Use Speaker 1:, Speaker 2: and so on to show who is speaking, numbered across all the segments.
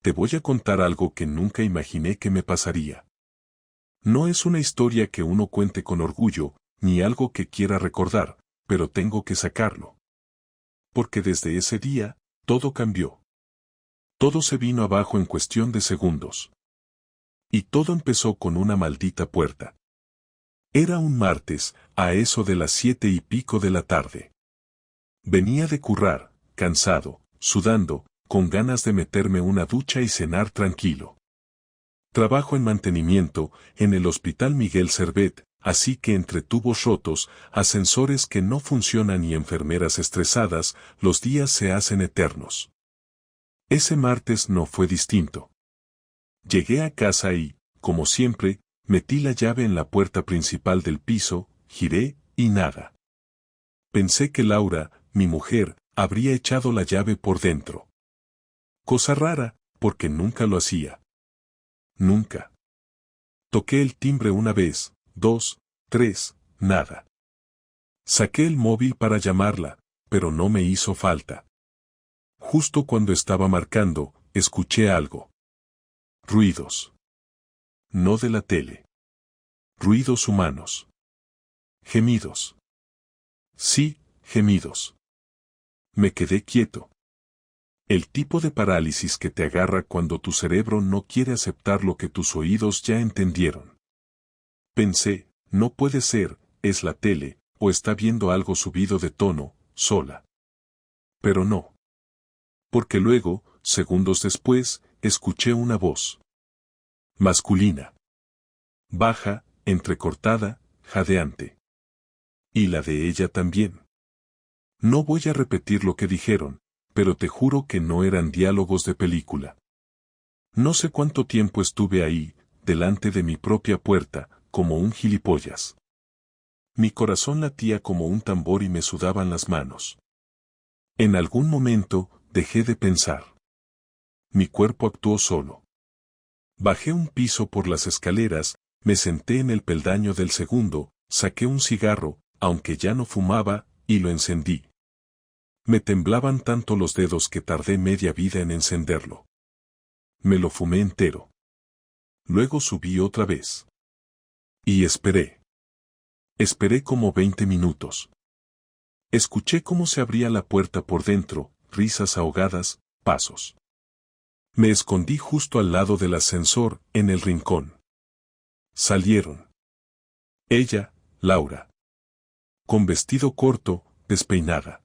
Speaker 1: te voy a contar algo que nunca imaginé que me pasaría. No es una historia que uno cuente con orgullo, ni algo que quiera recordar, pero tengo que sacarlo. Porque desde ese día, todo cambió. Todo se vino abajo en cuestión de segundos. Y todo empezó con una maldita puerta. Era un martes, a eso de las 7:00 de la tarde. Venía de currar, cansado, sudando, con ganas de meterme una ducha y cenar tranquilo. Trabajo en mantenimiento, en el Hospital Miguel Servet, así que entre tubos rotos, ascensores que no funcionan y enfermeras estresadas, los días se hacen eternos. Ese martes no fue distinto. Llegué a casa y, como siempre, metí la llave en la puerta principal del piso, giré, y nada. Pensé que Laura, mi mujer, habría echado la llave por dentro. Cosa rara, porque nunca lo hacía. Nunca. Toqué el timbre una vez, 2, 3, nada. Saqué el móvil para llamarla, pero no me hizo falta. Justo cuando estaba marcando, escuché algo. Ruidos. No de la tele. Ruidos humanos. Gemidos. Sí, gemidos. Me quedé quieto. El tipo de parálisis que te agarra cuando tu cerebro no quiere aceptar lo que tus oídos ya entendieron. Pensé, no puede ser, es la tele, o está viendo algo subido de tono, sola. Pero no. Porque luego, segundos después, escuché una voz. Masculina. Baja, entrecortada, jadeante. Y la de ella también. No voy a repetir lo que dijeron, pero te juro que no eran diálogos de película. No sé cuánto tiempo estuve ahí, delante de mi propia puerta, como un gilipollas. Mi corazón latía como un tambor y me sudaban las manos. En algún momento, dejé de pensar. Mi cuerpo actuó solo. Bajé un piso por las escaleras, me senté en el peldaño del segundo, saqué un cigarro, aunque ya no fumaba, y lo encendí. Me temblaban tanto los dedos que tardé media vida en encenderlo. Me lo fumé entero. Luego subí otra vez. Y esperé. Esperé como 20 minutos. Escuché cómo se abría la puerta por dentro, risas ahogadas, pasos. Me escondí justo al lado del ascensor, en el rincón. Salieron. Ella, Laura. Con vestido corto, despeinada.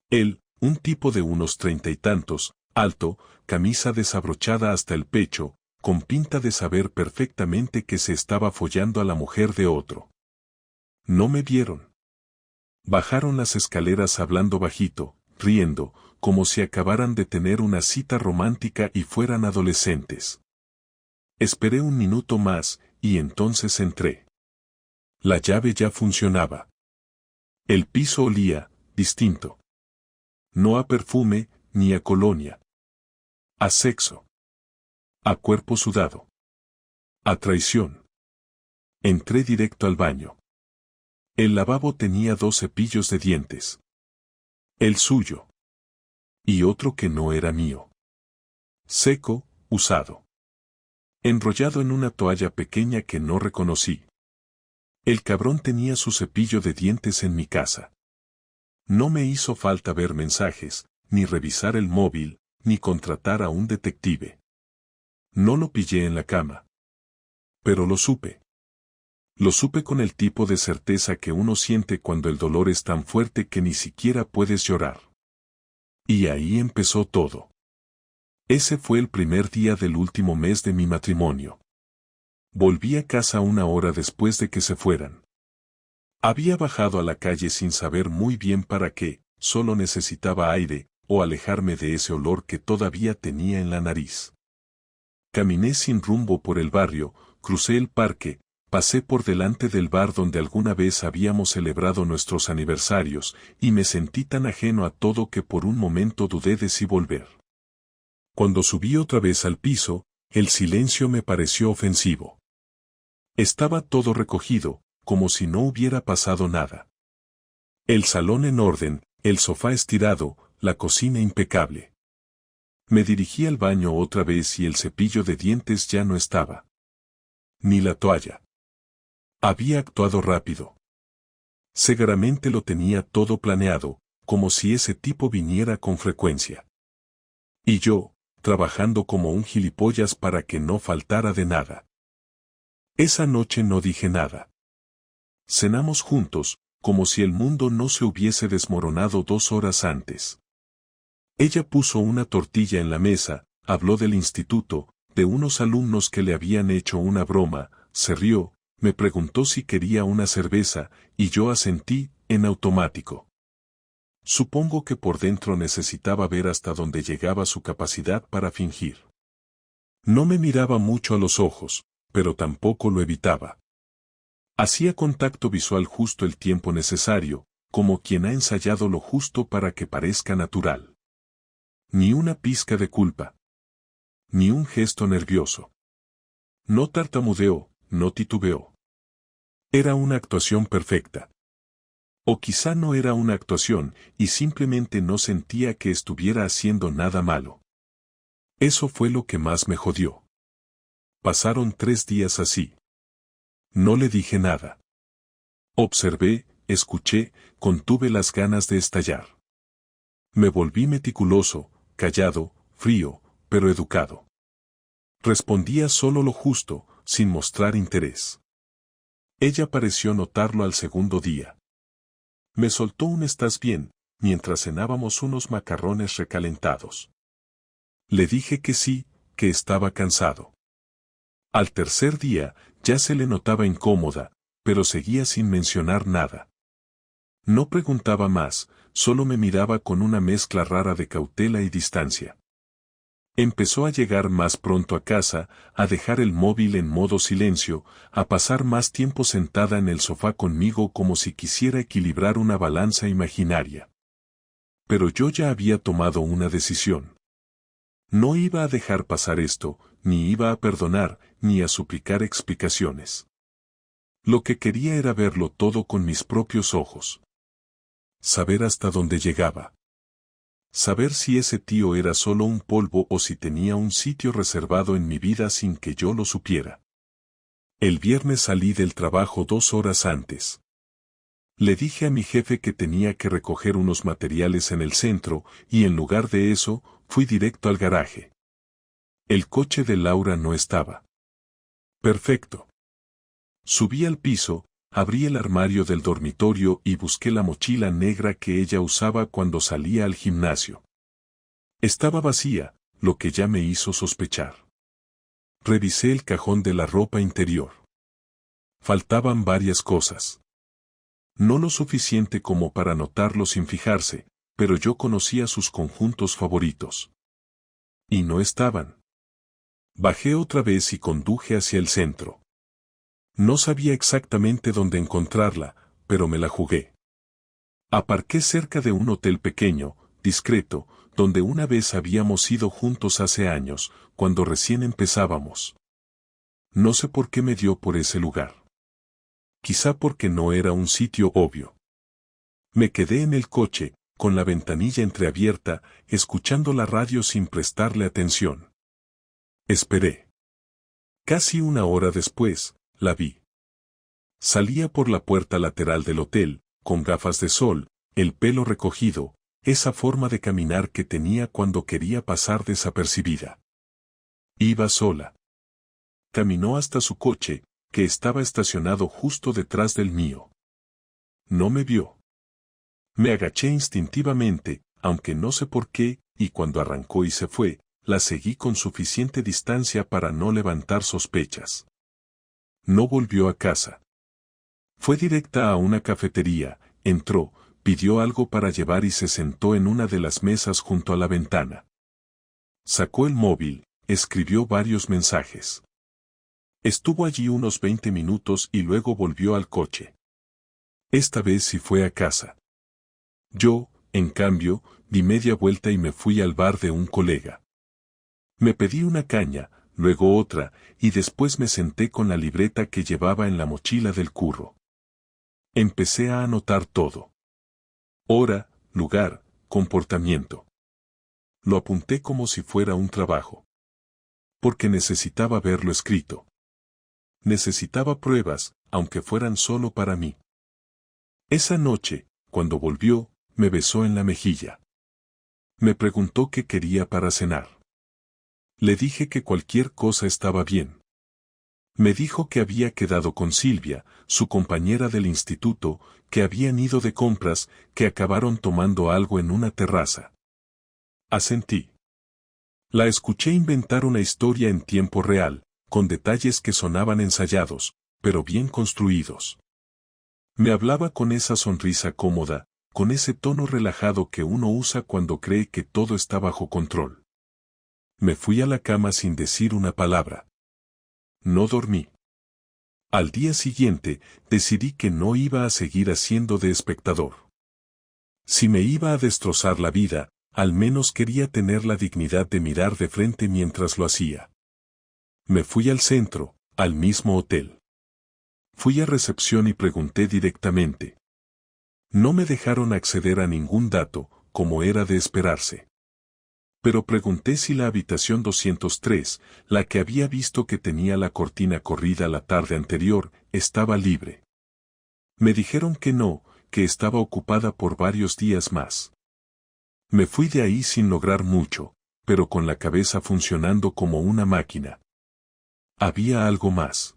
Speaker 1: Él, un tipo de unos 30 y tantos, alto, camisa desabrochada hasta el pecho, con pinta de saber perfectamente que se estaba follando a la mujer de otro. No me vieron. Bajaron las escaleras hablando bajito, riendo, como si acabaran de tener una cita romántica y fueran adolescentes. Esperé un minuto más, y entonces entré. La llave ya funcionaba. El piso olía, distinto. No a perfume, ni a colonia. A sexo. A cuerpo sudado. A traición. Entré directo al baño. El lavabo tenía 2 cepillos de dientes. El suyo. Y otro que no era mío. Seco, usado. Enrollado en una toalla pequeña que no reconocí. El cabrón tenía su cepillo de dientes en mi casa. No me hizo falta ver mensajes, ni revisar el móvil, ni contratar a un detective. No lo pillé en la cama. Pero lo supe. Lo supe con el tipo de certeza que uno siente cuando el dolor es tan fuerte que ni siquiera puedes llorar. Y ahí empezó todo. Ese fue el primer día del último mes de mi matrimonio. Volví a casa 1 hora después de que se fueran. Había bajado a la calle sin saber muy bien para qué, solo necesitaba aire, o alejarme de ese olor que todavía tenía en la nariz. Caminé sin rumbo por el barrio, crucé el parque, pasé por delante del bar donde alguna vez habíamos celebrado nuestros aniversarios, y me sentí tan ajeno a todo que por un momento dudé de si volver. Cuando subí otra vez al piso, el silencio me pareció ofensivo. Estaba todo recogido, como si no hubiera pasado nada. El salón en orden, el sofá estirado, la cocina impecable. Me dirigí al baño otra vez y el cepillo de dientes ya no estaba. Ni la toalla. Había actuado rápido. Seguramente lo tenía todo planeado, como si ese tipo viniera con frecuencia. Y yo, trabajando como un gilipollas para que no faltara de nada. Esa noche no dije nada. Cenamos juntos, como si el mundo no se hubiese desmoronado 2 horas antes. Ella puso una tortilla en la mesa, habló del instituto, de unos alumnos que le habían hecho una broma, se rió, me preguntó si quería una cerveza, y yo asentí, en automático. Supongo que por dentro necesitaba ver hasta dónde llegaba su capacidad para fingir. No me miraba mucho a los ojos, pero tampoco lo evitaba. Hacía contacto visual justo el tiempo necesario, como quien ha ensayado lo justo para que parezca natural. Ni una pizca de culpa. Ni un gesto nervioso. No tartamudeó, no titubeó. Era una actuación perfecta. O quizá no era una actuación, y simplemente no sentía que estuviera haciendo nada malo. Eso fue lo que más me jodió. Pasaron 3 días así. No le dije nada. Observé, escuché, contuve las ganas de estallar. Me volví meticuloso, callado, frío, pero educado. Respondía solo lo justo, sin mostrar interés. Ella pareció notarlo al segundo día. Me soltó un «¿Estás bien?», mientras cenábamos unos macarrones recalentados. Le dije que sí, que estaba cansado. Al tercer día, ya se le notaba incómoda, pero seguía sin mencionar nada. No preguntaba más, solo me miraba con una mezcla rara de cautela y distancia. Empezó a llegar más pronto a casa, a dejar el móvil en modo silencio, a pasar más tiempo sentada en el sofá conmigo como si quisiera equilibrar una balanza imaginaria. Pero yo ya había tomado una decisión. No iba a dejar pasar esto, ni iba a perdonar, ni a suplicar explicaciones. Lo que quería era verlo todo con mis propios ojos. Saber hasta dónde llegaba. Saber si ese tío era solo un polvo o si tenía un sitio reservado en mi vida sin que yo lo supiera. El viernes salí del trabajo 2 horas antes. Le dije a mi jefe que tenía que recoger unos materiales en el centro, y en lugar de eso, fui directo al garaje. El coche de Laura no estaba. Perfecto. Subí al piso, abrí el armario del dormitorio y busqué la mochila negra que ella usaba cuando salía al gimnasio. Estaba vacía, lo que ya me hizo sospechar. Revisé el cajón de la ropa interior. Faltaban varias cosas. No lo suficiente como para notarlo sin fijarse, pero yo conocía sus conjuntos favoritos. Y no estaban. Bajé otra vez y conduje hacia el centro. No sabía exactamente dónde encontrarla, pero me la jugué. Aparqué cerca de un hotel pequeño, discreto, donde una vez habíamos ido juntos hace años, cuando recién empezábamos. No sé por qué me dio por ese lugar. Quizá porque no era un sitio obvio. Me quedé en el coche, con la ventanilla entreabierta, escuchando la radio sin prestarle atención. Esperé. Casi 1 hora después, la vi. Salía por la puerta lateral del hotel, con gafas de sol, el pelo recogido, esa forma de caminar que tenía cuando quería pasar desapercibida. Iba sola. Caminó hasta su coche, que estaba estacionado justo detrás del mío. No me vio. Me agaché instintivamente, aunque no sé por qué, y cuando arrancó y se fue, la seguí con suficiente distancia para no levantar sospechas. No volvió a casa. Fue directa a una cafetería, entró, pidió algo para llevar y se sentó en una de las mesas junto a la ventana. Sacó el móvil, escribió varios mensajes. Estuvo allí unos 20 minutos y luego volvió al coche. Esta vez sí fue a casa. Yo, en cambio, di media vuelta y me fui al bar de un colega. Me pedí una caña, luego otra, y después me senté con la libreta que llevaba en la mochila del curro. Empecé a anotar todo. Hora, lugar, comportamiento. Lo apunté como si fuera un trabajo. Porque necesitaba verlo escrito. Necesitaba pruebas, aunque fueran solo para mí. Esa noche, cuando volvió, me besó en la mejilla. Me preguntó qué quería para cenar. Le dije que cualquier cosa estaba bien. Me dijo que había quedado con Silvia, su compañera del instituto, que habían ido de compras, que acabaron tomando algo en una terraza. Asentí. La escuché inventar una historia en tiempo real, con detalles que sonaban ensayados, pero bien construidos. Me hablaba con esa sonrisa cómoda, con ese tono relajado que uno usa cuando cree que todo está bajo control. Me fui a la cama sin decir una palabra. No dormí. Al día siguiente, decidí que no iba a seguir haciendo de espectador. Si me iba a destrozar la vida, al menos quería tener la dignidad de mirar de frente mientras lo hacía. Me fui al centro, al mismo hotel. Fui a recepción y pregunté directamente. No me dejaron acceder a ningún dato, como era de esperarse. Pero pregunté si la habitación 203, la que había visto que tenía la cortina corrida la tarde anterior, estaba libre. Me dijeron que no, que estaba ocupada por varios días más. Me fui de ahí sin lograr mucho, pero con la cabeza funcionando como una máquina. Había algo más.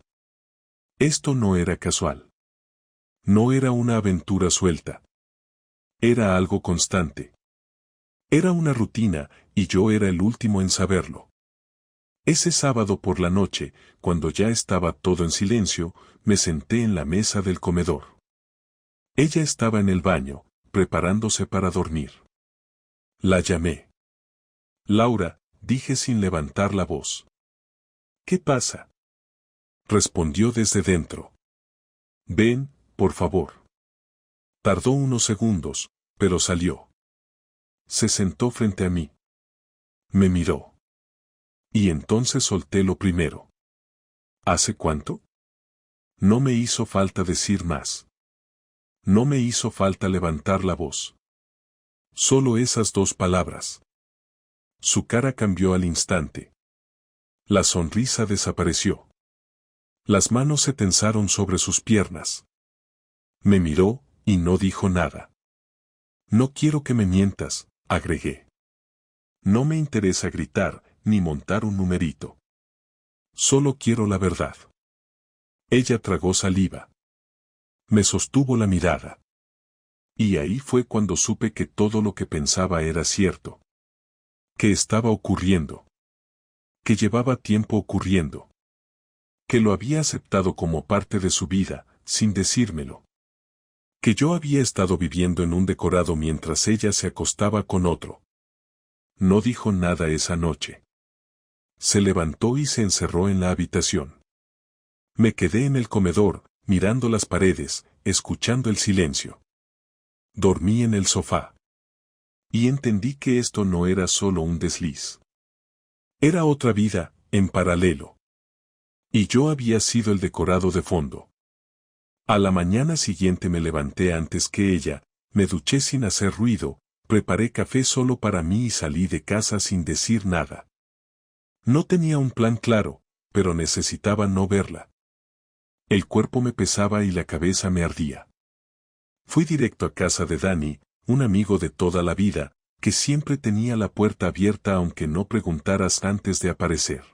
Speaker 1: Esto no era casual. No era una aventura suelta. Era algo constante. Era una rutina, y yo era el último en saberlo. Ese sábado por la noche, cuando ya estaba todo en silencio, me senté en la mesa del comedor. Ella estaba en el baño, preparándose para dormir. La llamé. Laura, dije sin levantar la voz. ¿Qué pasa? Respondió desde dentro. Ven, por favor. Tardó unos segundos, pero salió. Se sentó frente a mí. Me miró. Y entonces solté lo primero. ¿Hace cuánto? No me hizo falta decir más. No me hizo falta levantar la voz. Solo esas dos palabras. Su cara cambió al instante. La sonrisa desapareció. Las manos se tensaron sobre sus piernas. Me miró, y no dijo nada. No quiero que me mientas, agregué. No me interesa gritar, ni montar un numerito. Solo quiero la verdad. Ella tragó saliva. Me sostuvo la mirada. Y ahí fue cuando supe que todo lo que pensaba era cierto. Que estaba ocurriendo. Que llevaba tiempo ocurriendo. Que lo había aceptado como parte de su vida, sin decírmelo. Que yo había estado viviendo en un decorado mientras ella se acostaba con otro. No dijo nada esa noche. Se levantó y se encerró en la habitación. Me quedé en el comedor, mirando las paredes, escuchando el silencio. Dormí en el sofá. Y entendí que esto no era solo un desliz. Era otra vida, en paralelo. Y yo había sido el decorado de fondo. A la mañana siguiente me levanté antes que ella, me duché sin hacer ruido, preparé café solo para mí y salí de casa sin decir nada. No tenía un plan claro, pero necesitaba no verla. El cuerpo me pesaba y la cabeza me ardía. Fui directo a casa de Dani, un amigo de toda la vida, que siempre tenía la puerta abierta aunque no preguntaras antes de aparecer.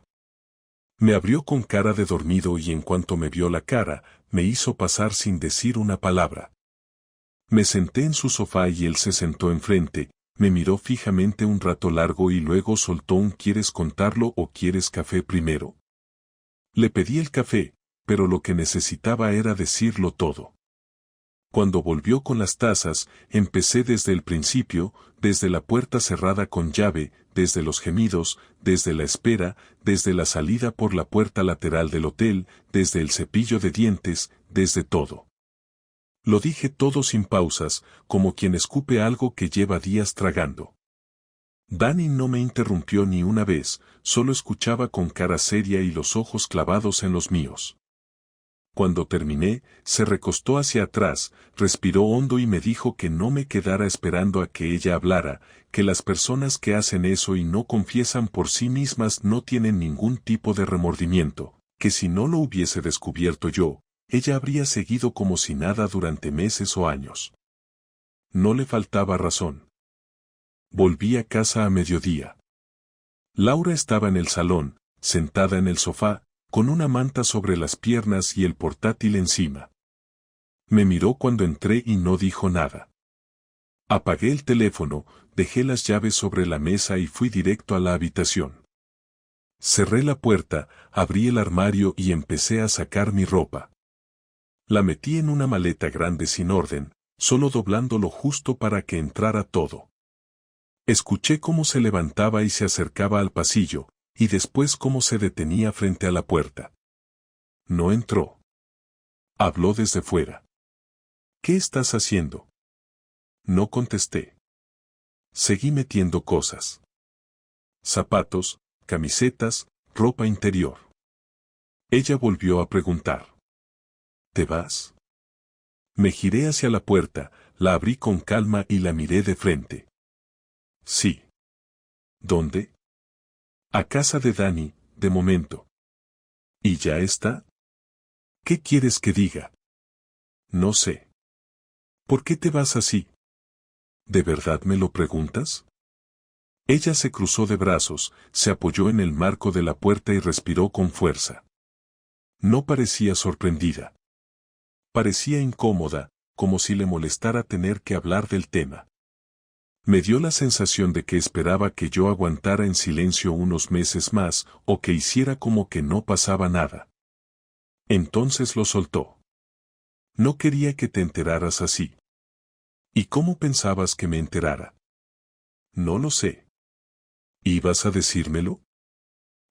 Speaker 1: Me abrió con cara de dormido y en cuanto me vio la cara, me hizo pasar sin decir una palabra. Me senté en su sofá y él se sentó enfrente, me miró fijamente un rato largo y luego soltó un ¿quieres contarlo o quieres café primero? Le pedí el café, pero lo que necesitaba era decirlo todo. Cuando volvió con las tazas, empecé desde el principio, desde la puerta cerrada con llave, desde los gemidos, desde la espera, desde la salida por la puerta lateral del hotel, desde el cepillo de dientes, desde todo. Lo dije todo sin pausas, como quien escupe algo que lleva días tragando. Dani no me interrumpió ni una vez, solo escuchaba con cara seria y los ojos clavados en los míos. Cuando terminé, se recostó hacia atrás, respiró hondo y me dijo que no me quedara esperando a que ella hablara, que las personas que hacen eso y no confiesan por sí mismas no tienen ningún tipo de remordimiento, que si no lo hubiese descubierto yo, ella habría seguido como si nada durante meses o años. No le faltaba razón. Volví a casa a mediodía. Laura estaba en el salón, sentada en el sofá, con una manta sobre las piernas y el portátil encima. Me miró cuando entré y no dijo nada. Apagué el teléfono, dejé las llaves sobre la mesa y fui directo a la habitación. Cerré la puerta, abrí el armario y empecé a sacar mi ropa. La metí en una maleta grande sin orden, solo doblando lo justo para que entrara todo. Escuché cómo se levantaba y se acercaba al pasillo, y después cómo se detenía frente a la puerta. No entró. Habló desde fuera. ¿Qué estás haciendo? No contesté. Seguí metiendo cosas. Zapatos, camisetas, ropa interior. Ella volvió a preguntar. ¿Te vas? Me giré hacia la puerta, la abrí con calma y la miré de frente. Sí. ¿Dónde? A casa de Dani, de momento. ¿Y ya está? ¿Qué quieres que diga? No sé. ¿Por qué te vas así? ¿De verdad me lo preguntas? Ella se cruzó de brazos, se apoyó en el marco de la puerta y respiró con fuerza. No parecía sorprendida. Parecía incómoda, como si le molestara tener que hablar del tema. Me dio la sensación de que esperaba que yo aguantara en silencio unos meses más, o que hiciera como que no pasaba nada. Entonces lo soltó. No quería que te enteraras así. ¿Y cómo pensabas que me enterara? No lo sé. ¿Ibas a decírmelo?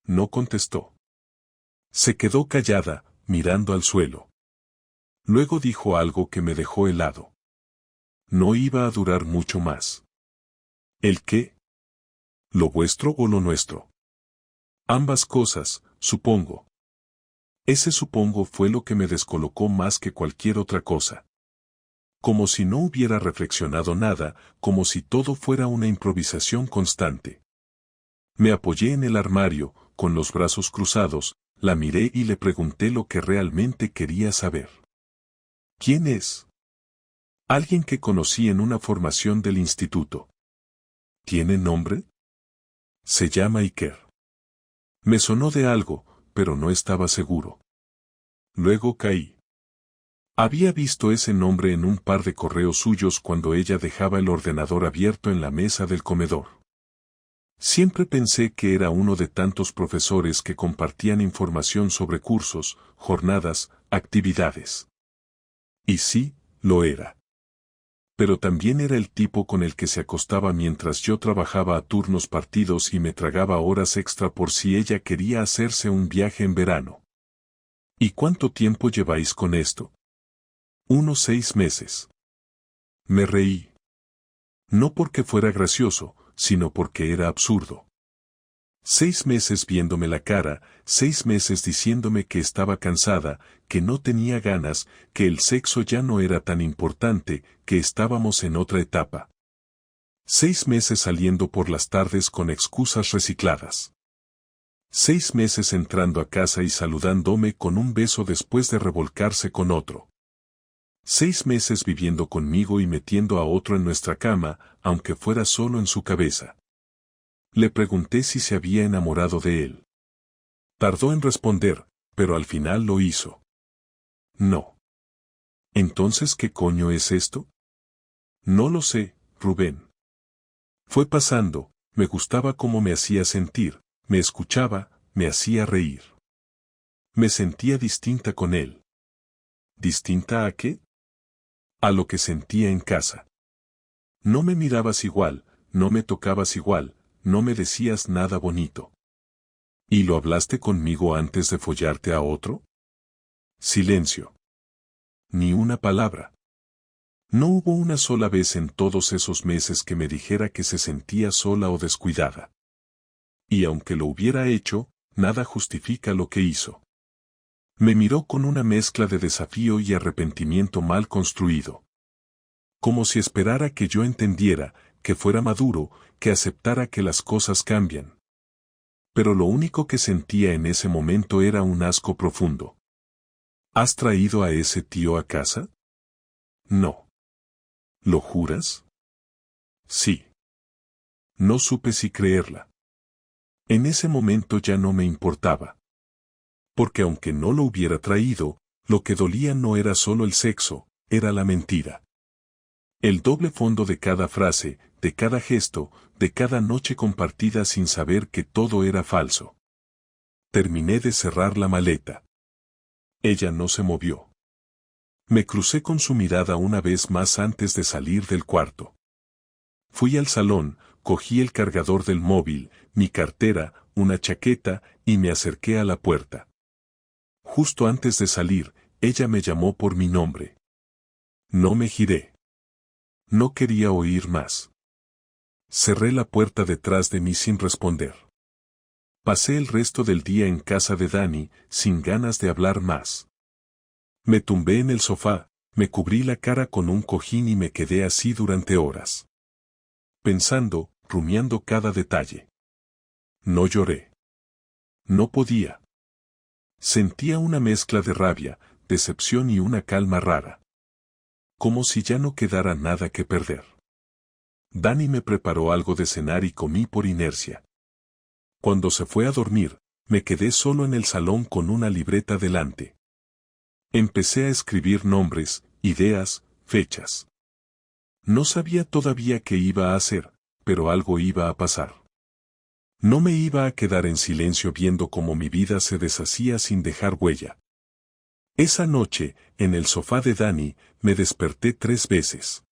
Speaker 1: No contestó. Se quedó callada, mirando al suelo. Luego dijo algo que me dejó helado. No iba a durar mucho más. ¿El qué? ¿Lo vuestro o lo nuestro? Ambas cosas, supongo. Ese supongo fue lo que me descolocó más que cualquier otra cosa. Como si no hubiera reflexionado nada, como si todo fuera una improvisación constante. Me apoyé en el armario, con los brazos cruzados, la miré y le pregunté lo que realmente quería saber. ¿Quién es? Alguien que conocí en una formación del instituto. ¿Tiene nombre? Se llama Iker. Me sonó de algo, pero no estaba seguro. Luego caí. Había visto ese nombre en un par de correos suyos cuando ella dejaba el ordenador abierto en la mesa del comedor. Siempre pensé que era uno de tantos profesores que compartían información sobre cursos, jornadas, actividades. Y sí, lo era. Pero también era el tipo con el que se acostaba mientras yo trabajaba a turnos partidos y me tragaba horas extra por si ella quería hacerse un viaje en verano. ¿Y cuánto tiempo lleváis con esto? Unos 6 meses. Me reí. No porque fuera gracioso, sino porque era absurdo. 6 meses viéndome la cara, 6 meses diciéndome que estaba cansada, que no tenía ganas, que el sexo ya no era tan importante, que estábamos en otra etapa. 6 meses saliendo por las tardes con excusas recicladas. 6 meses entrando a casa y saludándome con un beso después de revolcarse con otro. 6 meses viviendo conmigo y metiendo a otro en nuestra cama, aunque fuera solo en su cabeza. Le pregunté si se había enamorado de él. Tardó en responder, pero al final lo hizo. No. ¿Entonces qué coño es esto? No lo sé, Rubén. Fue pasando, me gustaba cómo me hacía sentir, me escuchaba, me hacía reír. Me sentía distinta con él. ¿Distinta a qué? A lo que sentía en casa. No me mirabas igual, no me tocabas igual, no me decías nada bonito. ¿Y lo hablaste conmigo antes de follarte a otro? Silencio. Ni una palabra. No hubo una sola vez en todos esos meses que me dijera que se sentía sola o descuidada. Y aunque lo hubiera hecho, nada justifica lo que hizo. Me miró con una mezcla de desafío y arrepentimiento mal construido. Como si esperara que yo entendiera, que fuera maduro, que aceptara que las cosas cambian. Pero lo único que sentía en ese momento era un asco profundo. ¿Has traído a ese tío a casa? No. ¿Lo juras? Sí. No supe si creerla. En ese momento ya no me importaba. Porque aunque no lo hubiera traído, lo que dolía no era solo el sexo, era la mentira. El doble fondo de cada frase, de cada gesto, de cada noche compartida sin saber que todo era falso. Terminé de cerrar la maleta. Ella no se movió. Me crucé con su mirada una vez más antes de salir del cuarto. Fui al salón, cogí el cargador del móvil, mi cartera, una chaqueta, y me acerqué a la puerta. Justo antes de salir, ella me llamó por mi nombre. No me giré. No quería oír más. Cerré la puerta detrás de mí sin responder. Pasé el resto del día en casa de Dani, sin ganas de hablar más. Me tumbé en el sofá, me cubrí la cara con un cojín y me quedé así durante horas. Pensando, rumiando cada detalle. No lloré. No podía. Sentía una mezcla de rabia, decepción y una calma rara. Como si ya no quedara nada que perder. Dani me preparó algo de cenar y comí por inercia. Cuando se fue a dormir, me quedé solo en el salón con una libreta delante. Empecé a escribir nombres, ideas, fechas. No sabía todavía qué iba a hacer, pero algo iba a pasar. No me iba a quedar en silencio viendo cómo mi vida se deshacía sin dejar huella. Esa noche, en el sofá de Dani, me desperté 3 veces.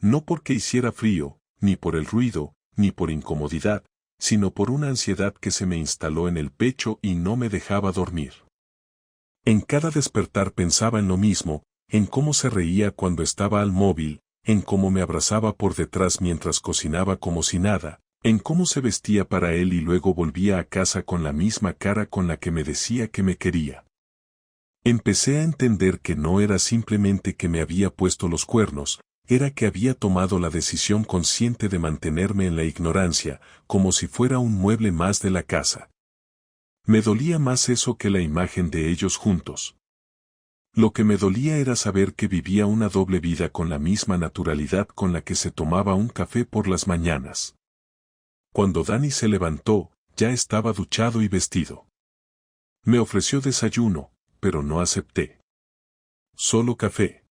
Speaker 1: No porque hiciera frío, ni por el ruido, ni por incomodidad, sino por una ansiedad que se me instaló en el pecho y no me dejaba dormir. En cada despertar pensaba en lo mismo, en cómo se reía cuando estaba al móvil, en cómo me abrazaba por detrás mientras cocinaba como si nada, en cómo se vestía para él y luego volvía a casa con la misma cara con la que me decía que me quería. Empecé a entender que no era simplemente que me había puesto los cuernos, era que había tomado la decisión consciente de mantenerme en la ignorancia, como si fuera un mueble más de la casa. Me dolía más eso que la imagen de ellos juntos. Lo que me dolía era saber que vivía una doble vida con la misma naturalidad con la que se tomaba un café por las mañanas. Cuando Dani se levantó, ya estaba duchado y vestido. Me ofreció desayuno, pero no acepté. Solo café.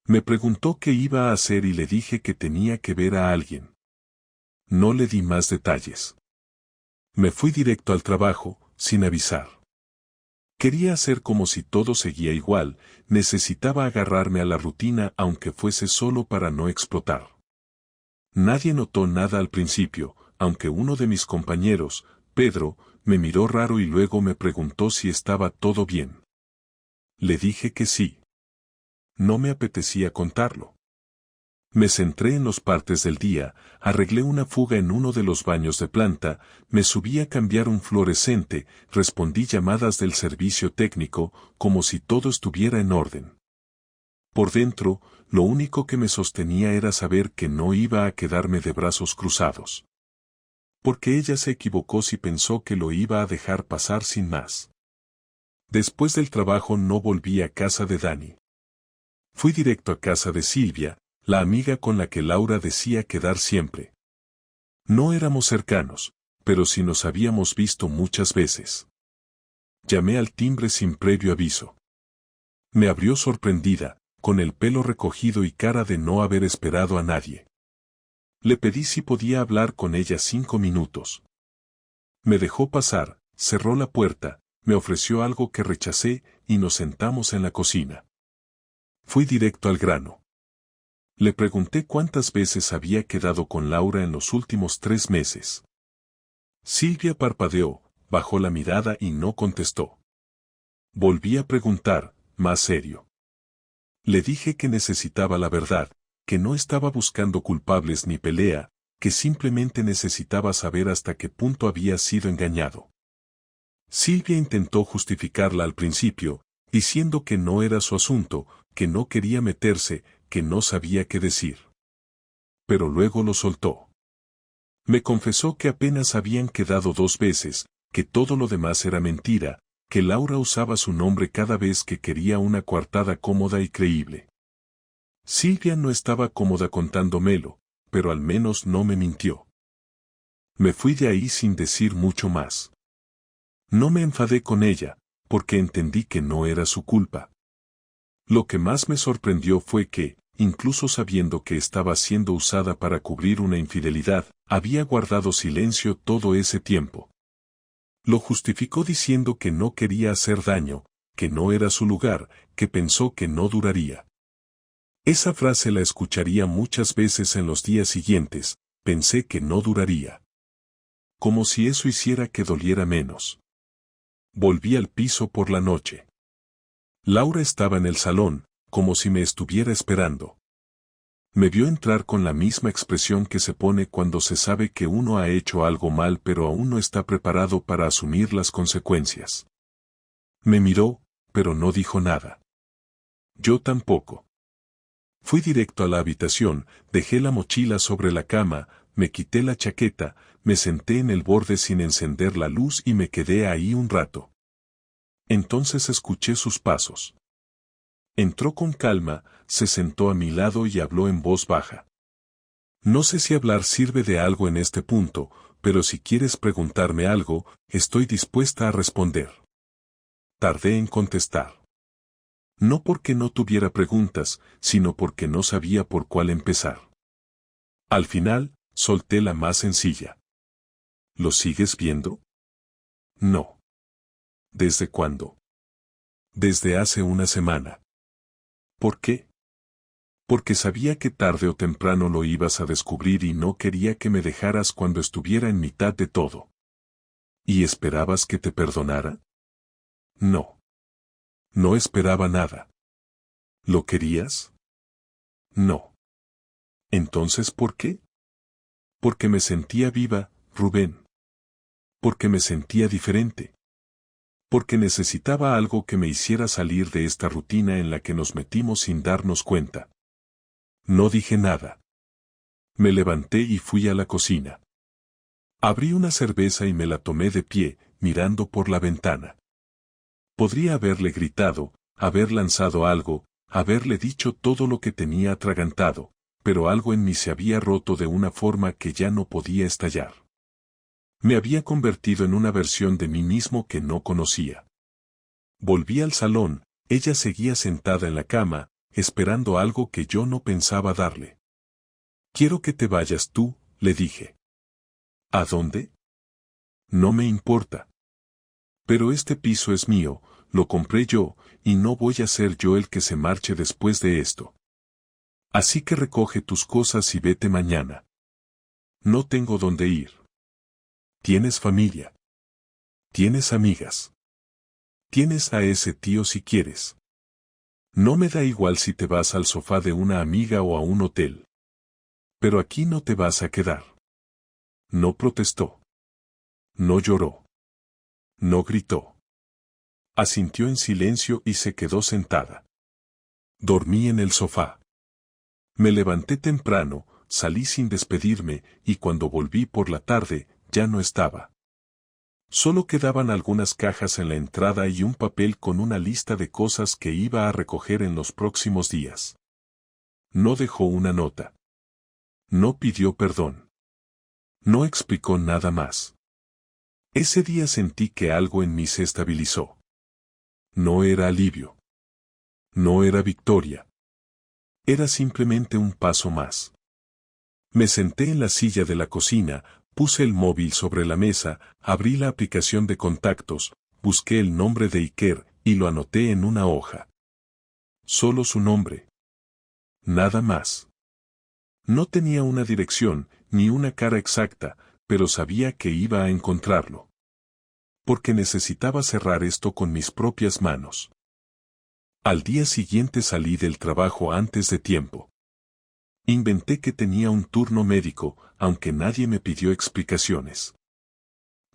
Speaker 1: Me preguntó qué iba a hacer y le dije que tenía que ver a alguien. No le di más detalles. Me fui directo al trabajo, sin avisar. Quería hacer como si todo seguía igual, necesitaba agarrarme a la rutina aunque fuese solo para no explotar. Nadie notó nada al principio, aunque uno de mis compañeros, Pedro, me miró raro y luego me preguntó si estaba todo bien. Le dije que sí. No me apetecía contarlo. Me centré en los partes del día, arreglé una fuga en uno de los baños de planta, me subí a cambiar un fluorescente, respondí llamadas del servicio técnico, como si todo estuviera en orden. Por dentro, lo único que me sostenía era saber que no iba a quedarme de brazos cruzados. Porque ella se equivocó si pensó que lo iba a dejar pasar sin más. Después del trabajo no volví a casa de Dani. Fui directo a casa de Silvia, la amiga con la que Laura decía quedar siempre. No éramos cercanos, pero sí nos habíamos visto muchas veces. Llamé al timbre sin previo aviso. Me abrió sorprendida, con el pelo recogido y cara de no haber esperado a nadie. Le pedí si podía hablar con ella 5 minutos. Me dejó pasar, cerró la puerta, me ofreció algo que rechacé y nos sentamos en la cocina. Fui directo al grano. Le pregunté cuántas veces había quedado con Laura en los últimos 3 meses. Silvia parpadeó, bajó la mirada y no contestó. Volví a preguntar, más serio. Le dije que necesitaba la verdad, que no estaba buscando culpables ni pelea, que simplemente necesitaba saber hasta qué punto había sido engañado. Silvia intentó justificarla al principio, diciendo que no era su asunto, que no quería meterse, que no sabía qué decir. Pero luego lo soltó. Me confesó que apenas habían quedado 2 veces, que todo lo demás era mentira, que Laura usaba su nombre cada vez que quería una coartada cómoda y creíble. Silvia no estaba cómoda contándomelo, pero al menos no me mintió. Me fui de ahí sin decir mucho más. No me enfadé con ella, porque entendí que no era su culpa. Lo que más me sorprendió fue que, incluso sabiendo que estaba siendo usada para cubrir una infidelidad, había guardado silencio todo ese tiempo. Lo justificó diciendo que no quería hacer daño, que no era su lugar, que pensó que no duraría. Esa frase la escucharía muchas veces en los días siguientes, pensé que no duraría. Como si eso hiciera que doliera menos. Volví al piso por la noche. Laura estaba en el salón, como si me estuviera esperando. Me vio entrar con la misma expresión que se pone cuando se sabe que uno ha hecho algo mal pero aún no está preparado para asumir las consecuencias. Me miró, pero no dijo nada. Yo tampoco. Fui directo a la habitación, dejé la mochila sobre la cama, me quité la chaqueta, me senté en el borde sin encender la luz y me quedé ahí un rato. Entonces escuché sus pasos. Entró con calma, se sentó a mi lado y habló en voz baja. No sé si hablar sirve de algo en este punto, pero si quieres preguntarme algo, estoy dispuesta a responder. Tardé en contestar. No porque no tuviera preguntas, sino porque no sabía por cuál empezar. Al final, solté la más sencilla. ¿Lo sigues viendo? No. ¿Desde cuándo? Desde hace una semana. ¿Por qué? Porque sabía que tarde o temprano lo ibas a descubrir y no quería que me dejaras cuando estuviera en mitad de todo. ¿Y esperabas que te perdonara? No. No esperaba nada. ¿Lo querías? No. Entonces, ¿por qué? Porque me sentía viva, Rubén. Porque me sentía diferente. Porque necesitaba algo que me hiciera salir de esta rutina en la que nos metimos sin darnos cuenta. No dije nada. Me levanté y fui a la cocina. Abrí una cerveza y me la tomé de pie, mirando por la ventana. Podría haberle gritado, haber lanzado algo, haberle dicho todo lo que tenía atragantado, pero algo en mí se había roto de una forma que ya no podía estallar. Me había convertido en una versión de mí mismo que no conocía. Volví al salón, ella seguía sentada en la cama, esperando algo que yo no pensaba darle. Quiero que te vayas tú, le dije. ¿A dónde? No me importa. Pero este piso es mío, lo compré yo, y no voy a ser yo el que se marche después de esto. Así que recoge tus cosas y vete mañana. No tengo dónde ir. Tienes familia. Tienes amigas. Tienes a ese tío si quieres. No me da igual si te vas al sofá de una amiga o a un hotel. Pero aquí no te vas a quedar. No protestó. No lloró. No gritó. Asintió en silencio y se quedó sentada. Dormí en el sofá. Me levanté temprano, salí sin despedirme, y cuando volví por la tarde, ya no estaba. Solo quedaban algunas cajas en la entrada y un papel con una lista de cosas que iba a recoger en los próximos días. No dejó una nota. No pidió perdón. No explicó nada más. Ese día sentí que algo en mí se estabilizó. No era alivio. No era victoria. Era simplemente un paso más. Me senté en la silla de la cocina, puse el móvil sobre la mesa, abrí la aplicación de contactos, busqué el nombre de Iker y lo anoté en una hoja. Solo su nombre. Nada más. No tenía una dirección, ni una cara exacta, pero sabía que iba a encontrarlo. Porque necesitaba cerrar esto con mis propias manos. Al día siguiente salí del trabajo antes de tiempo. Inventé que tenía un turno médico, aunque nadie me pidió explicaciones.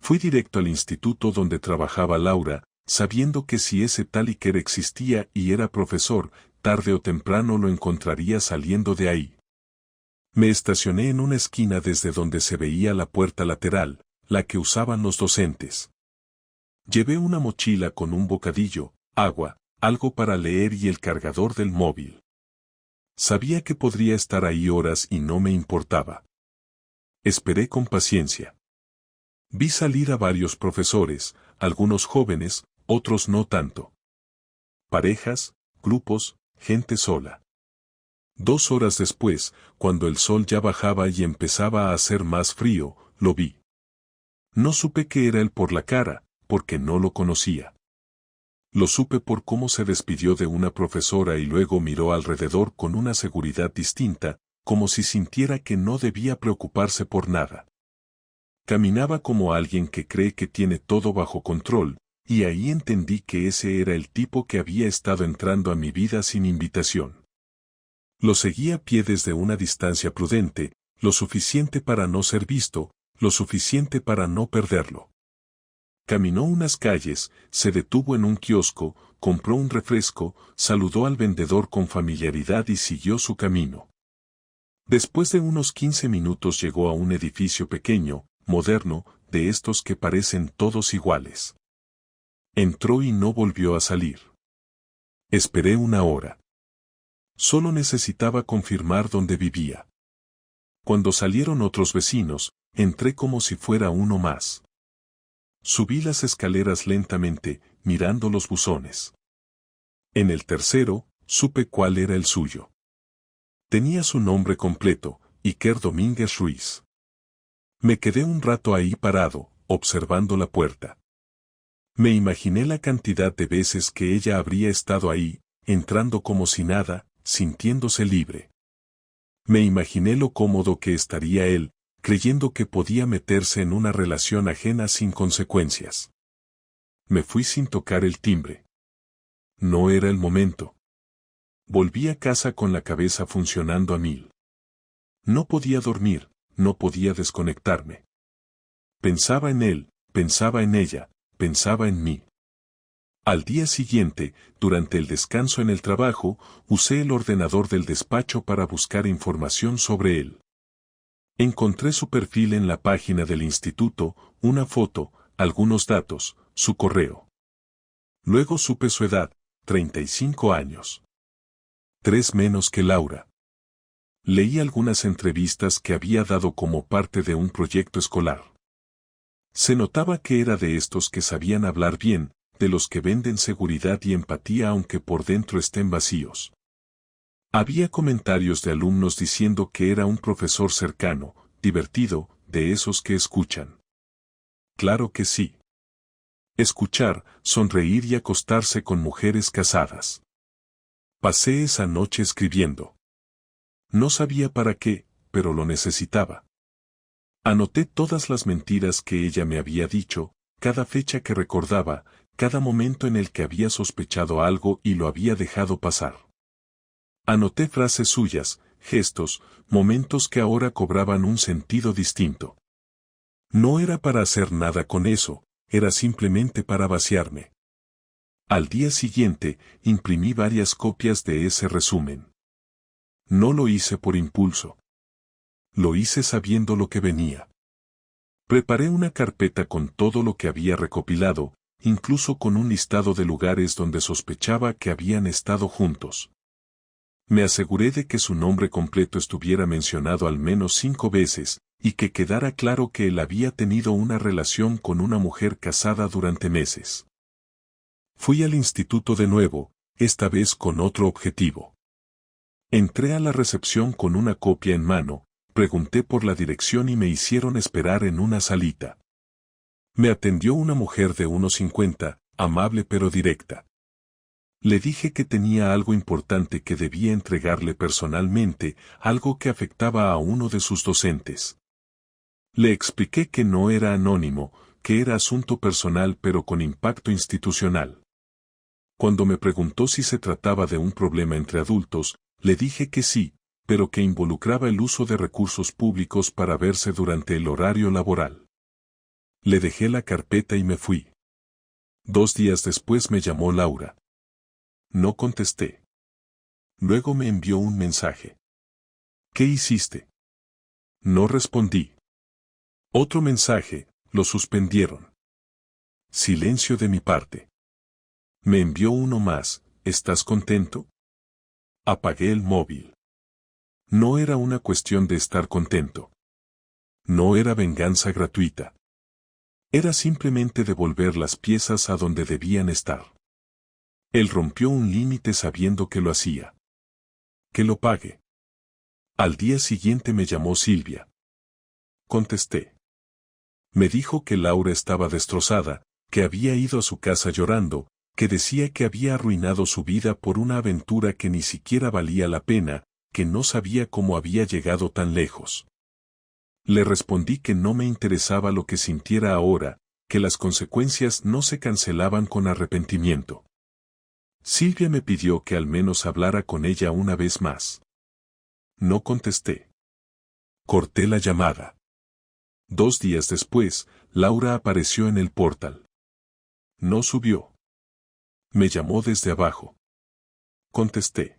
Speaker 1: Fui directo al instituto donde trabajaba Laura, sabiendo que si ese tal Iker existía y era profesor, tarde o temprano lo encontraría saliendo de ahí. Me estacioné en una esquina desde donde se veía la puerta lateral, la que usaban los docentes. Llevé una mochila con un bocadillo, agua, algo para leer y el cargador del móvil. Sabía que podría estar ahí horas y no me importaba. Esperé con paciencia. Vi salir a varios profesores, algunos jóvenes, otros no tanto. Parejas, grupos, gente sola. 2 horas después, cuando el sol ya bajaba y empezaba a hacer más frío, lo vi. No supe que era él por la cara, porque no lo conocía. Lo supe por cómo se despidió de una profesora y luego miró alrededor con una seguridad distinta, como si sintiera que no debía preocuparse por nada. Caminaba como alguien que cree que tiene todo bajo control, y ahí entendí que ese era el tipo que había estado entrando a mi vida sin invitación. Lo seguí a pie desde una distancia prudente, lo suficiente para no ser visto, lo suficiente para no perderlo. Caminó unas calles, se detuvo en un kiosco, compró un refresco, saludó al vendedor con familiaridad y siguió su camino. Después de unos 15 minutos llegó a un edificio pequeño, moderno, de estos que parecen todos iguales. Entró y no volvió a salir. Esperé 1 hora. Solo necesitaba confirmar dónde vivía. Cuando salieron otros vecinos, entré como si fuera uno más. Subí las escaleras lentamente, mirando los buzones. En el tercero, supe cuál era el suyo. Tenía su nombre completo, Iker Domínguez Ruiz. Me quedé un rato ahí parado, observando la puerta. Me imaginé la cantidad de veces que ella habría estado ahí, entrando como si nada, sintiéndose libre. Me imaginé lo cómodo que estaría él, creyendo que podía meterse en una relación ajena sin consecuencias. Me fui sin tocar el timbre. No era el momento. Volví a casa con la cabeza funcionando a 1000. No podía dormir, no podía desconectarme. Pensaba en él, pensaba en ella, pensaba en mí. Al día siguiente, durante el descanso en el trabajo, usé el ordenador del despacho para buscar información sobre él. Encontré su perfil en la página del instituto, una foto, algunos datos, su correo. Luego supe su edad, 35 años. 3 menos que Laura. Leí algunas entrevistas que había dado como parte de un proyecto escolar. Se notaba que era de estos que sabían hablar bien, de los que venden seguridad y empatía aunque por dentro estén vacíos. Había comentarios de alumnos diciendo que era un profesor cercano, divertido, de esos que escuchan. Claro que sí. Escuchar, sonreír y acostarse con mujeres casadas. Pasé esa noche escribiendo. No sabía para qué, pero lo necesitaba. Anoté todas las mentiras que ella me había dicho, cada fecha que recordaba, cada momento en el que había sospechado algo y lo había dejado pasar. Anoté frases suyas, gestos, momentos que ahora cobraban un sentido distinto. No era para hacer nada con eso, era simplemente para vaciarme. Al día siguiente, imprimí varias copias de ese resumen. No lo hice por impulso. Lo hice sabiendo lo que venía. Preparé una carpeta con todo lo que había recopilado, incluso con un listado de lugares donde sospechaba que habían estado juntos. Me aseguré de que su nombre completo estuviera mencionado al menos 5 veces, y que quedara claro que él había tenido una relación con una mujer casada durante meses. Fui al instituto de nuevo, esta vez con otro objetivo. Entré a la recepción con una copia en mano, pregunté por la dirección y me hicieron esperar en una salita. Me atendió una mujer de unos 50, amable pero directa. Le dije que tenía algo importante que debía entregarle personalmente, algo que afectaba a uno de sus docentes. Le expliqué que no era anónimo, que era asunto personal pero con impacto institucional. Cuando me preguntó si se trataba de un problema entre adultos, le dije que sí, pero que involucraba el uso de recursos públicos para verse durante el horario laboral. Le dejé la carpeta y me fui. 2 días después me llamó Laura. No contesté. Luego me envió un mensaje. ¿Qué hiciste? No respondí. Otro mensaje, lo suspendieron. Silencio de mi parte. Me envió uno más, ¿estás contento? Apagué el móvil. No era una cuestión de estar contento. No era venganza gratuita. Era simplemente devolver las piezas a donde debían estar. Él rompió un límite sabiendo que lo hacía. Que lo pague. Al día siguiente me llamó Silvia. Contesté. Me dijo que Laura estaba destrozada, que había ido a su casa llorando, que decía que había arruinado su vida por una aventura que ni siquiera valía la pena, que no sabía cómo había llegado tan lejos. Le respondí que no me interesaba lo que sintiera ahora, que las consecuencias no se cancelaban con arrepentimiento. Silvia me pidió que al menos hablara con ella una vez más. No contesté. Corté la llamada. 2 días después, Laura apareció en el portal. No subió. Me llamó desde abajo. Contesté.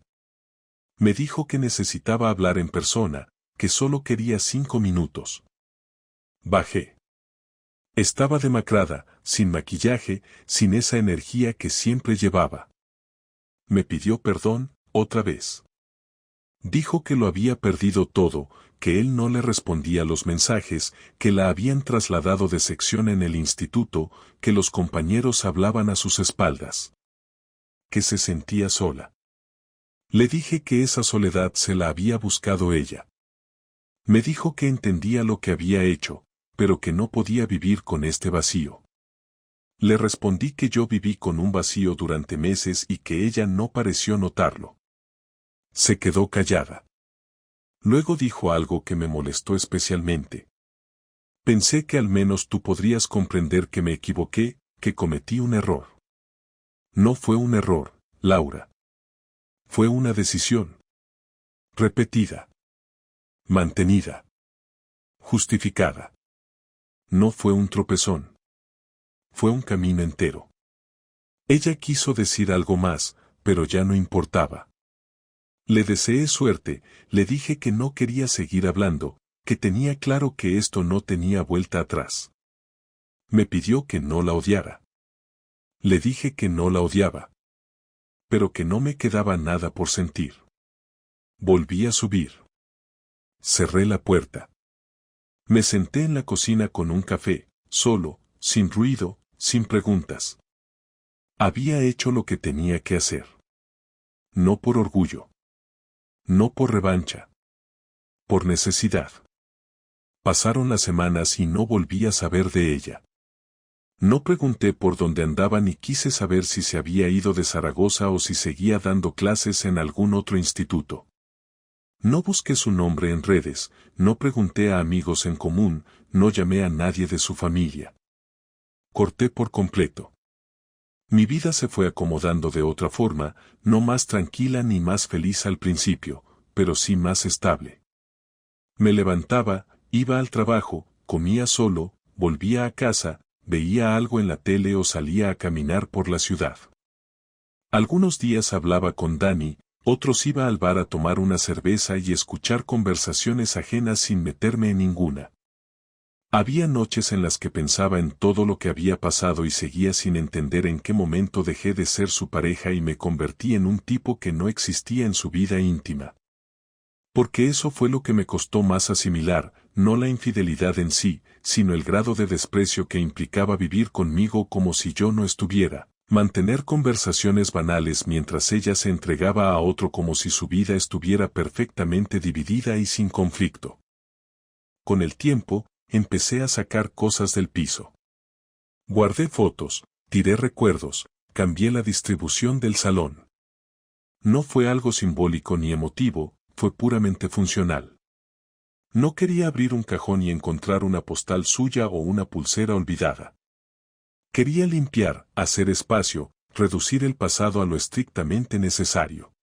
Speaker 1: Me dijo que necesitaba hablar en persona, que solo quería 5 minutos. Bajé. Estaba demacrada, sin maquillaje, sin esa energía que siempre llevaba. Me pidió perdón, otra vez. Dijo que lo había perdido todo, que él no le respondía los mensajes, que la habían trasladado de sección en el instituto, que los compañeros hablaban a sus espaldas. Que se sentía sola. Le dije que esa soledad se la había buscado ella. Me dijo que entendía lo que había hecho, pero que no podía vivir con este vacío. Le respondí que yo viví con un vacío durante meses y que ella no pareció notarlo. Se quedó callada. Luego dijo algo que me molestó especialmente. Pensé que al menos tú podrías comprender que me equivoqué, que cometí un error. No fue un error, Laura. Fue una decisión. Repetida. Mantenida. Justificada. No fue un tropezón. Fue un camino entero. Ella quiso decir algo más, pero ya no importaba. Le deseé suerte, le dije que no quería seguir hablando, que tenía claro que esto no tenía vuelta atrás. Me pidió que no la odiara. Le dije que no la odiaba. Pero que no me quedaba nada por sentir. Volví a subir. Cerré la puerta. Me senté en la cocina con un café, solo, sin ruido, sin preguntas. Había hecho lo que tenía que hacer. No por orgullo. No por revancha. Por necesidad. Pasaron las semanas y no volví a saber de ella. No pregunté por dónde andaba ni quise saber si se había ido de Zaragoza o si seguía dando clases en algún otro instituto. No busqué su nombre en redes, no pregunté a amigos en común, no llamé a nadie de su familia. Corté por completo. Mi vida se fue acomodando de otra forma, no más tranquila ni más feliz al principio, pero sí más estable. Me levantaba, iba al trabajo, comía solo, volvía a casa, veía algo en la tele o salía a caminar por la ciudad. Algunos días hablaba con Dani, otros iba al bar a tomar una cerveza y escuchar conversaciones ajenas sin meterme en ninguna. Había noches en las que pensaba en todo lo que había pasado y seguía sin entender en qué momento dejé de ser su pareja y me convertí en un tipo que no existía en su vida íntima. Porque eso fue lo que me costó más asimilar, no la infidelidad en sí, sino el grado de desprecio que implicaba vivir conmigo como si yo no estuviera, mantener conversaciones banales mientras ella se entregaba a otro como si su vida estuviera perfectamente dividida y sin conflicto. Con el tiempo, empecé a sacar cosas del piso. Guardé fotos, tiré recuerdos, cambié la distribución del salón. No fue algo simbólico ni emotivo, fue puramente funcional. No quería abrir un cajón y encontrar una postal suya o una pulsera olvidada. Quería limpiar, hacer espacio, reducir el pasado a lo estrictamente necesario.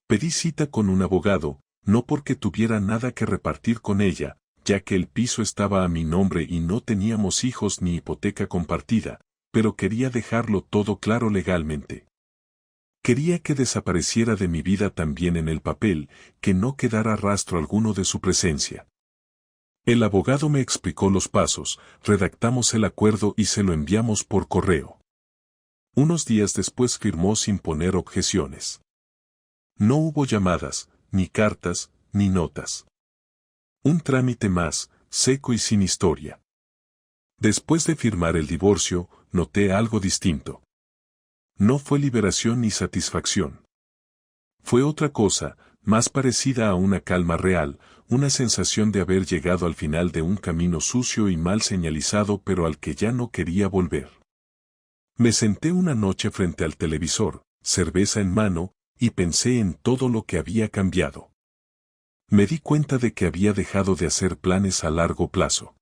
Speaker 1: Pedí cita con un abogado, no porque tuviera nada que repartir con ella, ya que el piso estaba a mi nombre y no teníamos hijos ni hipoteca compartida, pero quería dejarlo todo claro legalmente. Quería que desapareciera de mi vida también en el papel, que no quedara rastro alguno de su presencia. El abogado me explicó los pasos, redactamos el acuerdo y se lo enviamos por correo. Unos días después firmó sin poner objeciones. No hubo llamadas, ni cartas, ni notas. Un trámite más, seco y sin historia. Después de firmar el divorcio, noté algo distinto. No fue liberación ni satisfacción. Fue otra cosa, más parecida a una calma real, una sensación de haber llegado al final de un camino sucio y mal señalizado pero al que ya no quería volver. Me senté una noche frente al televisor, cerveza en mano, y pensé en todo lo que había cambiado. Me di cuenta de que había dejado de hacer planes a largo plazo.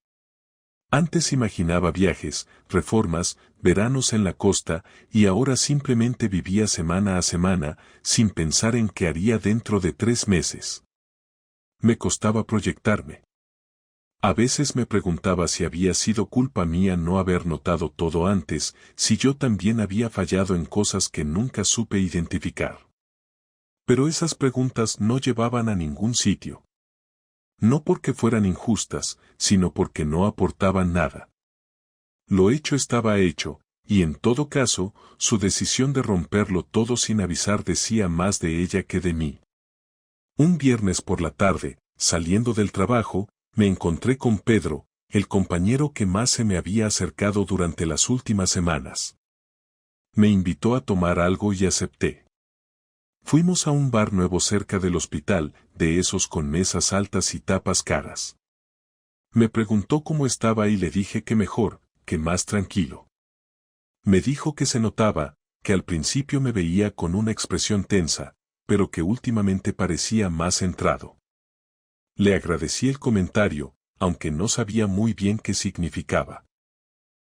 Speaker 1: Antes imaginaba viajes, reformas, veranos en la costa, y ahora simplemente vivía semana a semana, sin pensar en qué haría dentro de 3 meses. Me costaba proyectarme. A veces me preguntaba si había sido culpa mía no haber notado todo antes, si yo también había fallado en cosas que nunca supe identificar. Pero esas preguntas no llevaban a ningún sitio. No porque fueran injustas, sino porque no aportaban nada. Lo hecho estaba hecho, y en todo caso, su decisión de romperlo todo sin avisar decía más de ella que de mí. Un viernes por la tarde, saliendo del trabajo, me encontré con Pedro, el compañero que más se me había acercado durante las últimas semanas. Me invitó a tomar algo y acepté. Fuimos a un bar nuevo cerca del hospital, de esos con mesas altas y tapas caras. Me preguntó cómo estaba y le dije que mejor, que más tranquilo. Me dijo que se notaba, que al principio me veía con una expresión tensa, pero que últimamente parecía más centrado. Le agradecí el comentario, aunque no sabía muy bien qué significaba.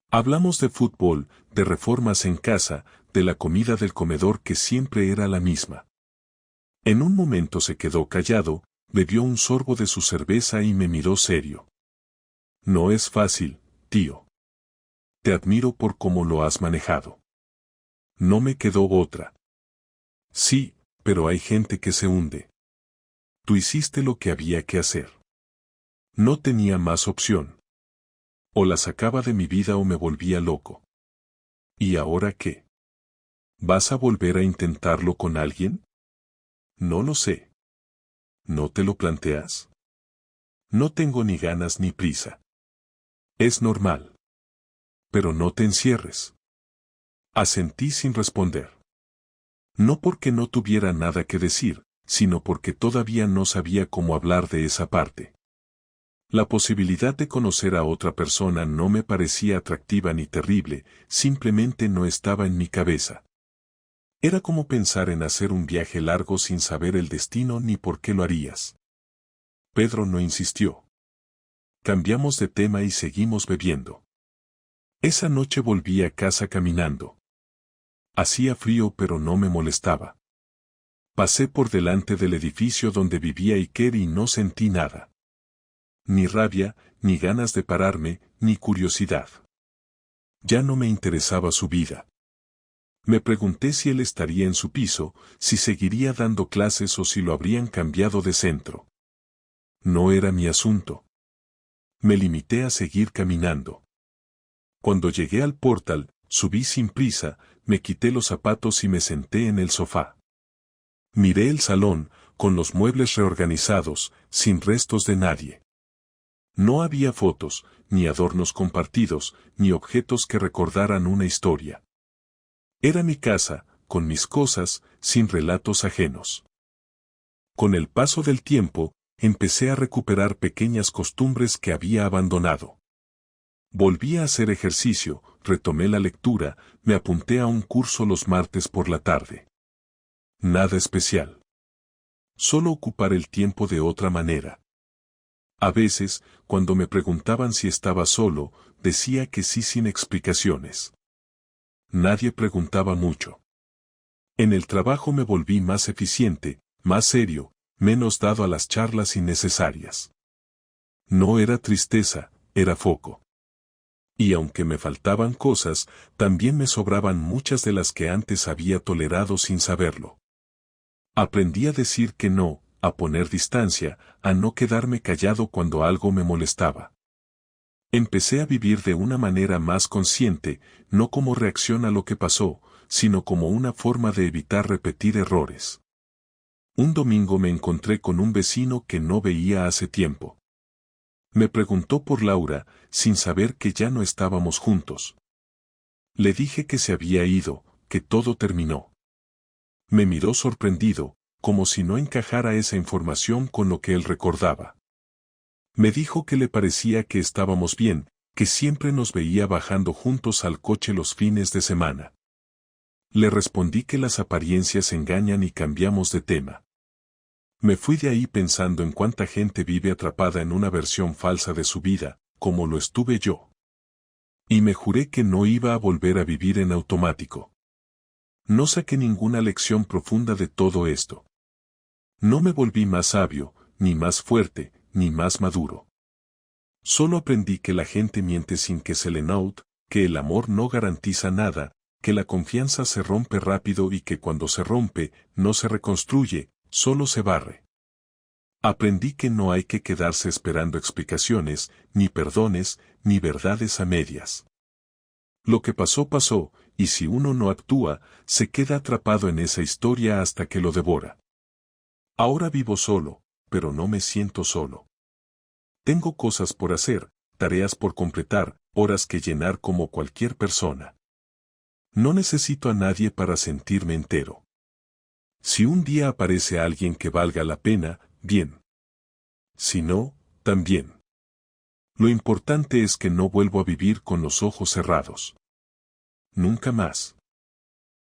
Speaker 1: Hablamos de fútbol, de reformas en casa, de la comida del comedor que siempre era la misma. En un momento se quedó callado, bebió un sorbo de su cerveza y me miró serio. No es fácil, tío. Te admiro por cómo lo has manejado. No me quedó otra. Sí, pero hay gente que se hunde. Tú hiciste lo que había que hacer. No tenía más opción. O la sacaba de mi vida o me volvía loco. ¿Y ahora qué? ¿Vas a volver a intentarlo con alguien? No lo sé. ¿No te lo planteas? No tengo ni ganas ni prisa. Es normal. Pero no te encierres. Asentí sin responder. No porque no tuviera nada que decir, sino porque todavía no sabía cómo hablar de esa parte. La posibilidad de conocer a otra persona no me parecía atractiva ni terrible, simplemente no estaba en mi cabeza. Era como pensar en hacer un viaje largo sin saber el destino ni por qué lo harías. Pedro no insistió. Cambiamos de tema y seguimos bebiendo. Esa noche volví a casa caminando. Hacía frío pero no me molestaba. Pasé por delante del edificio donde vivía Iker y no sentí nada. Ni rabia, ni ganas de pararme, ni curiosidad. Ya no me interesaba su vida. Me pregunté si él estaría en su piso, si seguiría dando clases o si lo habrían cambiado de centro. No era mi asunto. Me limité a seguir caminando. Cuando llegué al portal, subí sin prisa, me quité los zapatos y me senté en el sofá. Miré el salón, con los muebles reorganizados, sin restos de nadie. No había fotos, ni adornos compartidos, ni objetos que recordaran una historia. Era mi casa, con mis cosas, sin relatos ajenos. Con el paso del tiempo, empecé a recuperar pequeñas costumbres que había abandonado. Volví a hacer ejercicio, retomé la lectura, me apunté a un curso los martes por la tarde. Nada especial. Solo ocupar el tiempo de otra manera. A veces, cuando me preguntaban si estaba solo, decía que sí sin explicaciones. Nadie preguntaba mucho. En el trabajo me volví más eficiente, más serio, menos dado a las charlas innecesarias. No era tristeza, era foco. Y aunque me faltaban cosas, también me sobraban muchas de las que antes había tolerado sin saberlo. Aprendí a decir que no, a poner distancia, a no quedarme callado cuando algo me molestaba. Empecé a vivir de una manera más consciente, no como reacción a lo que pasó, sino como una forma de evitar repetir errores. Un domingo me encontré con un vecino que no veía hace tiempo. Me preguntó por Laura, sin saber que ya no estábamos juntos. Le dije que se había ido, que todo terminó. Me miró sorprendido, como si no encajara esa información con lo que él recordaba. Me dijo que le parecía que estábamos bien, que siempre nos veía bajando juntos al coche los fines de semana. Le respondí que las apariencias engañan y cambiamos de tema. Me fui de ahí pensando en cuánta gente vive atrapada en una versión falsa de su vida, como lo estuve yo. Y me juré que no iba a volver a vivir en automático. No saqué ninguna lección profunda de todo esto. No me volví más sabio, ni más fuerte, ni más maduro. Solo aprendí que la gente miente sin que se le note, que el amor no garantiza nada, que la confianza se rompe rápido y que cuando se rompe, no se reconstruye, solo se barre. Aprendí que no hay que quedarse esperando explicaciones, ni perdones, ni verdades a medias. Lo que pasó pasó, y si uno no actúa, se queda atrapado en esa historia hasta que lo devora. Ahora vivo solo, pero no me siento solo. Tengo cosas por hacer, tareas por completar, horas que llenar como cualquier persona. No necesito a nadie para sentirme entero. Si un día aparece alguien que valga la pena, bien. Si no, también. Lo importante es que no vuelvo a vivir con los ojos cerrados. Nunca más.